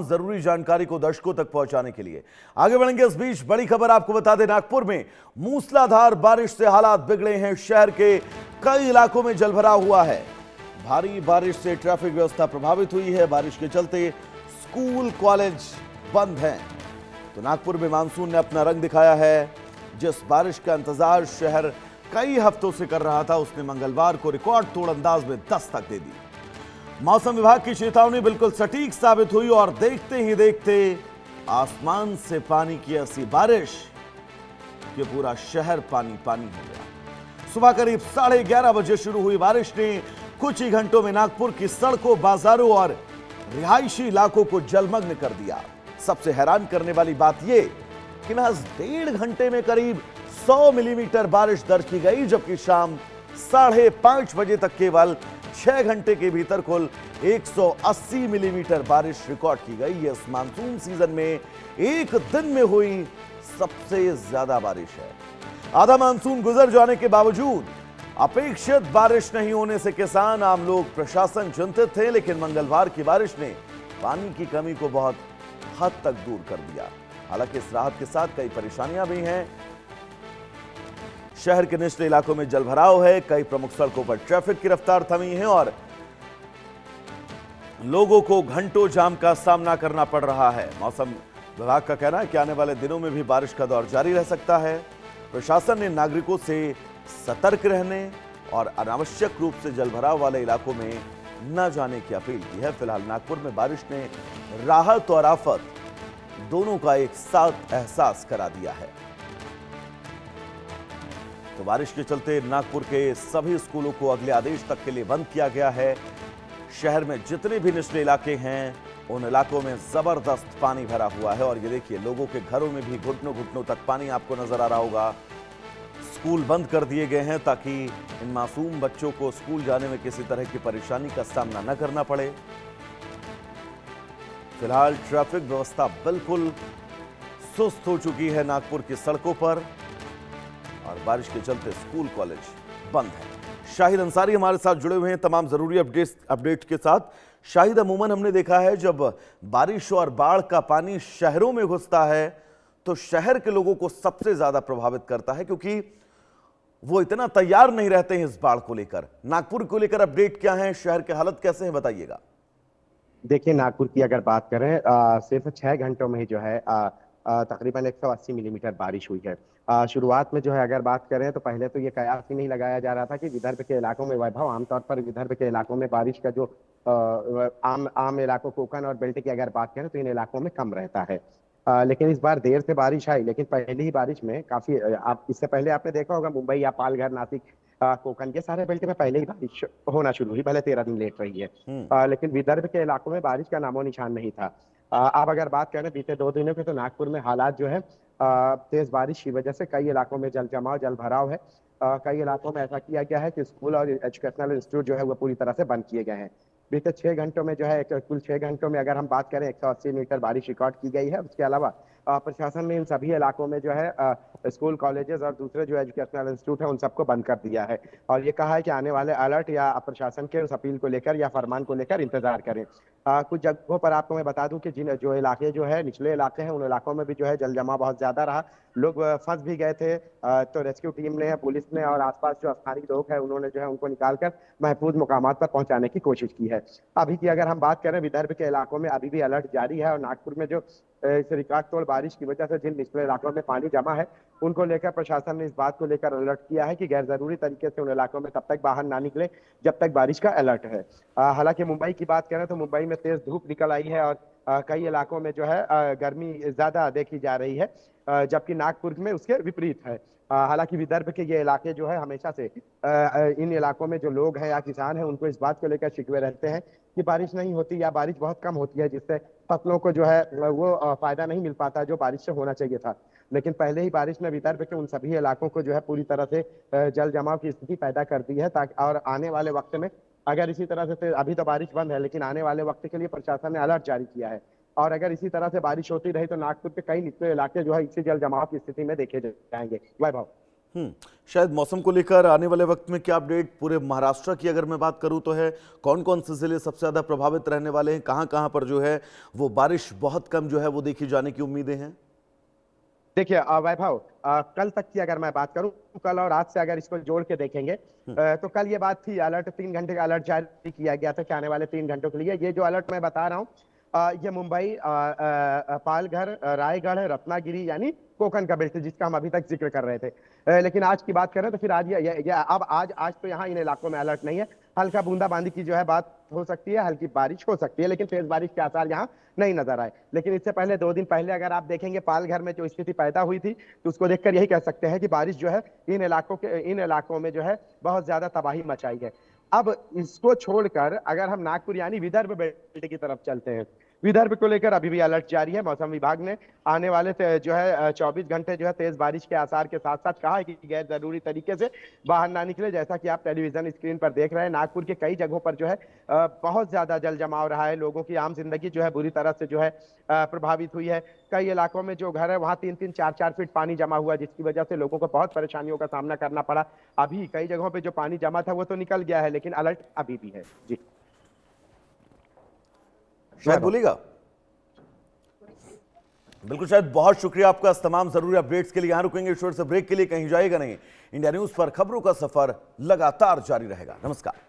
जरूरी जानकारी को दर्शकों तक पहुंचाने के लिए आगे बढ़ेंगे। इस बीच बड़ी खबर आपको बता दें, नागपुर में मूसलाधार बारिश से हालात बिगड़े हैं। शहर के कई इलाकों में जलभराव हुआ है। भारी बारिश से ट्रैफिक व्यवस्था प्रभावित हुई है। बारिश के चलते स्कूल कॉलेज बंद हैं। तो नागपुर में मानसून ने अपना रंग दिखाया है। जिस बारिश का इंतजार शहर कई हफ्तों से कर रहा था, उसने मंगलवार को रिकॉर्ड तोड़ अंदाज में दस्तक दे दी। मौसम विभाग की चेतावनी बिल्कुल सटीक साबित हुई और देखते ही देखते आसमान से पानी की ऐसी बारिश कि पूरा शहर पानी पानी हो गया। सुबह करीब 11:30 बजे शुरू हुई बारिश ने कुछ ही घंटों में नागपुर की सड़कों, बाजारों और रिहायशी इलाकों को जलमग्न कर दिया। सबसे हैरान करने वाली बात यह कि महज 1.5 घंटे में करीब 100 मिलीमीटर बारिश दर्ज की गई, जबकि शाम 5:30 बजे तक केवल 6 घंटे के भीतर कुल 180 मिलीमीटर बारिश रिकॉर्ड की गई। यह इस मानसून सीजन में एक दिन में हुई सबसे ज्यादा बारिश है। आधा मानसून गुजर जाने के बावजूद अपेक्षित बारिश नहीं होने से किसान, आम लोग, प्रशासन चिंतित थे, लेकिन मंगलवार की बारिश ने पानी की कमी को बहुत हद तक दूर कर दिया। हालांकि इस राहत के साथ कई परेशानियां भी हैं। शहर के निचले इलाकों में जलभराव है। कई प्रमुख सड़कों पर ट्रैफिक की रफ्तार थमी है और लोगों को घंटों जाम का सामना करना पड़ रहा है। मौसम विभाग का कहना है कि आने वाले दिनों में भी बारिश का दौर जारी रह सकता है। प्रशासन ने नागरिकों से सतर्क रहने और अनावश्यक रूप से जलभराव वाले इलाकों में न जाने की अपील की है। फिलहाल नागपुर में बारिश ने राहत और आफत दोनों का एक साथ एहसास करा दिया है। तो बारिश के चलते नागपुर के सभी स्कूलों को अगले आदेश तक के लिए बंद किया गया है। शहर में जितने भी निचले इलाके हैं, उन इलाकों में जबरदस्त पानी भरा हुआ है और ये देखिए, लोगों के घरों में भी घुटनों घुटनों तक पानी आपको नजर आ रहा होगा। स्कूल बंद कर दिए गए हैं ताकि इन मासूम बच्चों को स्कूल जाने में किसी तरह की परेशानी का सामना न करना पड़े। फिलहाल ट्रैफिक व्यवस्था बिल्कुल सुस्त हो चुकी है नागपुर की सड़कों पर और बारिश के चलते स्कूल कॉलेज बंद है। शाहिद अंसारी हमारे साथ जुड़े हुए हैं तमाम जरूरी अपडेट के साथ। शाहिद, अमूमन हमने देखा है जब बारिश और बाढ़ का पानी शहरों में घुसता है तो शहर के लोगों को सबसे ज्यादा प्रभावित करता है, क्योंकि वो इतना तैयार नहीं रहते हैं इस बाढ़ को लेकर। नागपुर को लेकर अपडेट क्या है, शहर के हालत कैसे हैं, बताइएगा। देखिए, नागपुर की अगर बात करें, सिर्फ 6 घंटों में ही जो है तकरीबन 180 मिलीमीटर बारिश हुई है। शुरुआत में जो है अगर बात करें तो पहले तो ये कयास ही नहीं लगाया जा रहा था कि विदर्भ के इलाकों में, वैभव, आमतौर पर विदर्भ के इलाकों में बारिश का जो आम इलाकों, कोकण और बेल्ट की अगर बात करें तो इन इलाकों में कम रहता है। लेकिन इस बार देर से बारिश आई, लेकिन पहली ही बारिश में काफी, आप इससे पहले आपने देखा होगा मुंबई या पालघर, नासिक, कोकण के सारे बेल्ट में पहले ही बारिश होना शुरू हुई, भले 13 दिन लेट रही है। लेकिन विदर्भ के इलाकों में बारिश का नामो निशान नहीं था। आप अगर बात करें बीते 2 दिनों के, तो नागपुर में हालात जो है तेज बारिश की वजह से कई इलाकों में जल जमाव, जल भराव है। कई इलाकों में ऐसा किया गया है कि स्कूल और एजुकेशनल इंस्टीट्यूट जो है वो पूरी तरह से बंद किए गए हैं। बीते 6 घंटों में जो है, कुल 6 घंटों में अगर हम बात करें 180 मीटर बारिश रिकॉर्ड की गई है। उसके अलावा प्रशासन ने इन सभी इलाकों में जो है स्कूल, कॉलेजेस और दूसरे जो एजुकेशनल इंस्टीट्यूट है उन सबको बंद कर दिया है और ये कहा है कि आने वाले अलर्ट या प्रशासन के उस अपील को लेकर या फरमान को लेकर इंतजार करें। कुछ जगहों पर आपको मैं बता दूं कि जिन जो इलाके जो है निचले इलाके हैं, उन इलाकों में भी जो है जल जमाव बहुत ज्यादा रहा। लोग फंस भी गए थे, तो रेस्क्यू टीम ने, पुलिस ने और आसपास जो स्थानीय लोग हैं उन्होंने जो है उनको निकालकर महफूज मुकामात पर पहुंचाने की कोशिश की है। अभी की अगर हम बात करें, विदर्भ के इलाकों में अभी भी अलर्ट जारी है और नागपुर में जो इस रिकॉर्ड तोड़ बारिश की वजह से जिन निचले इलाकों में पानी जमा है, उनको लेकर प्रशासन ने इस बात को लेकर अलर्ट किया है कि गैर जरूरी तरीके से उन इलाकों में तब तक बाहर ना निकले जब तक बारिश का अलर्ट है। हालांकि मुंबई की बात करें तो मुंबई में तेज धूप निकल आई है और कई इलाकों में जो है गर्मी ज्यादा देखी जा रही है, जबकि नागपुर में उसके विपरीत है। हालांकि विदर्भ के ये इलाके जो है हमेशा से इन इलाकों में जो लोग हैं या किसान हैं उनको इस बात को लेकर शिकवे रहते हैं कि बारिश नहीं होती या बारिश बहुत कम होती है, जिससे फसलों को जो है वो फायदा नहीं मिल पाता जो बारिश से होना चाहिए था। लेकिन पहले ही बारिश ने विदर्भ के उन सभी इलाकों को जो है पूरी तरह से जल जमाव की स्थिति पैदा कर दी है, ताकि और आने वाले वक्त में अगर इसी तरह से, अभी तो बारिश बंद है लेकिन आने वाले वक्त के लिए प्रशासन ने अलर्ट जारी किया है और अगर इसी तरह से बारिश होती रही तो नागपुर के कई निचले इलाके जो है इसी जल जमाव की स्थिति में देखे जाएंगे। वैभव। शायद मौसम को लेकर आने वाले वक्त में क्या अपडेट, पूरे महाराष्ट्र की अगर मैं बात करूं तो है, कौन कौन से जिले सबसे ज्यादा प्रभावित रहने वाले हैं, कहां कहां पर जो है वो बारिश बहुत कम जो है वो देखी जाने की उम्मीदें हैं? देखिए वैभव, कल तक की अगर मैं बात करूं, कल और आज से अगर इसको जोड़ के देखेंगे तो कल ये बात थी, अलर्ट 3 घंटे का अलर्ट जारी किया गया था कि आने वाले 3 घंटों के लिए। ये जो अलर्ट मैं बता रहा हूँ ये मुंबई, पालघर, रायगढ़, रत्नागिरी यानी कोकण का बेल्ट जिसका हम अभी तक जिक्र कर रहे थे। लेकिन आज की बात करें तो फिर आज अब आज तो यहाँ इन इलाकों में अलर्ट नहीं है। हल्का बूंदाबांदी की जो है बात हो सकती है, हल्की बारिश हो सकती है, लेकिन तेज बारिश के आसार यहाँ नहीं नजर आए। लेकिन इससे पहले 2 दिन पहले अगर आप देखेंगे पालघर में जो स्थिति पैदा हुई थी, तो उसको देखकर यही कह सकते हैं कि बारिश जो है इन इलाकों में जो है बहुत ज्यादा तबाही मचाई है। अब इसको छोड़कर अगर हम नागपुर यानी विदर्भ बेल्ट की तरफ चलते हैं, विदर्भ को लेकर अभी भी अलर्ट जारी है। मौसम विभाग ने आने वाले जो है 24 घंटे जो है तेज बारिश के आसार के साथ साथ कहा है कि गैर जरूरी तरीके से बाहर ना निकले। जैसा कि आप टेलीविजन स्क्रीन पर देख रहे हैं, नागपुर के कई जगहों पर जो है बहुत ज्यादा जल जमाव रहा है। लोगों की आम जिंदगी जो है बुरी तरह से जो है प्रभावित हुई है। कई इलाकों में जो घर है वहां 3-3, 4-4 फीट पानी जमा हुआ, जिसकी वजह से लोगों को बहुत परेशानियों का सामना करना पड़ा। अभी कई जगहों पे जो पानी जमा था वो तो निकल गया है, लेकिन अलर्ट अभी भी है। जी शायद बोलेगा। बिल्कुल शायद, बहुत शुक्रिया आपका इस तमाम जरूरी अपडेट्स के लिए। यहां रुकेंगे ईश्वर से ब्रेक के लिए, कहीं जाएगा नहीं। इंडिया न्यूज पर खबरों का सफर लगातार जारी रहेगा। नमस्कार।